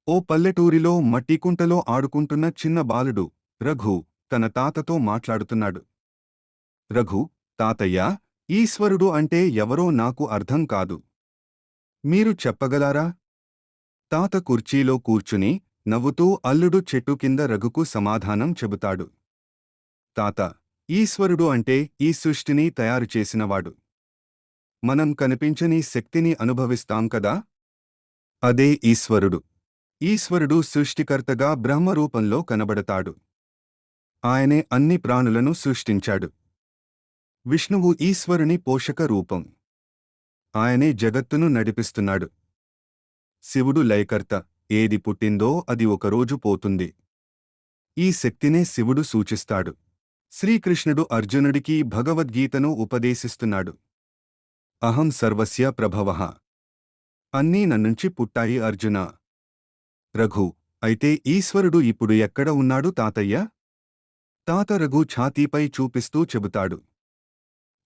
ఓ పల్లెటూరిలో మట్టికుంటలో ఆడుకుంటున్న చిన్న బాలుడు రఘు తన తాతతో మాట్లాడుతున్నాడు. రఘు, తాతయ్యా, ఈశ్వరుడు అంటే ఎవరో నాకు అర్థం కాదు. మీరు చెప్పగలారా? తాత కుర్చీలో కూర్చుని నవ్వుతూ అల్లుడు చెట్టు కింద రఘుకు సమాధానం చెబుతాడు. తాత, ఈశ్వరుడు అంటే ఈ సృష్టిని తయారుచేసినవాడు. మనం కనిపించని శక్తిని అనుభవిస్తాం కదా, అదే ఈశ్వరుడు. ఈశ్వరుడు సృష్టికర్తగా బ్రహ్మరూపంలో కనబడతాడు. ఆయనే అన్ని ప్రాణులను సృష్టించాడు. విష్ణువు ఈశ్వరుని పోషక రూపం. ఆయనే జగత్తును నడిపిస్తున్నాడు. శివుడు లయకర్త. ఏది పుట్టిందో అది ఒకరోజు పోతుంది. ఈ శక్తినే శివుడు సూచిస్తాడు. శ్రీకృష్ణుడు అర్జునుడికి భగవద్గీతను ఉపదేశిస్తున్నాడు. అహం సర్వస్య ప్రభవః. అన్నీ నన్నుంచి పుట్టాయి అర్జునా. రఘు, అయితే ఈశ్వరుడు ఇప్పుడు ఎక్కడ ఉన్నాడు తాతయ్య? తాత రఘు ఛాతీపై చూపిస్తూ చెబుతాడు.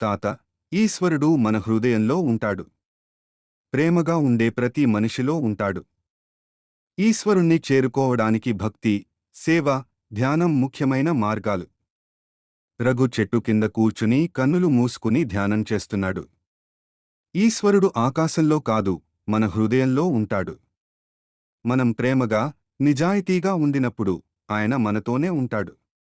తాత, ఈశ్వరుడు మన హృదయంలో ఉంటాడు. ప్రేమగా ఉండే ప్రతి మనిషిలో ఉంటాడు. ఈశ్వరుణ్ణి చేరుకోవడానికి భక్తి, సేవ, ధ్యానం ముఖ్యమైన మార్గాలు. రఘు చెట్టు కింద కూర్చుని కన్నులు మూసుకుని ధ్యానం చేస్తున్నాడు. ఈశ్వరుడు ఆకాశంలో కాదు, మన హృదయంలో ఉంటాడు. మనం ప్రేమగా, నిజాయితీగా ఉండినప్పుడు ఆయన మనతోనే ఉంటాడు.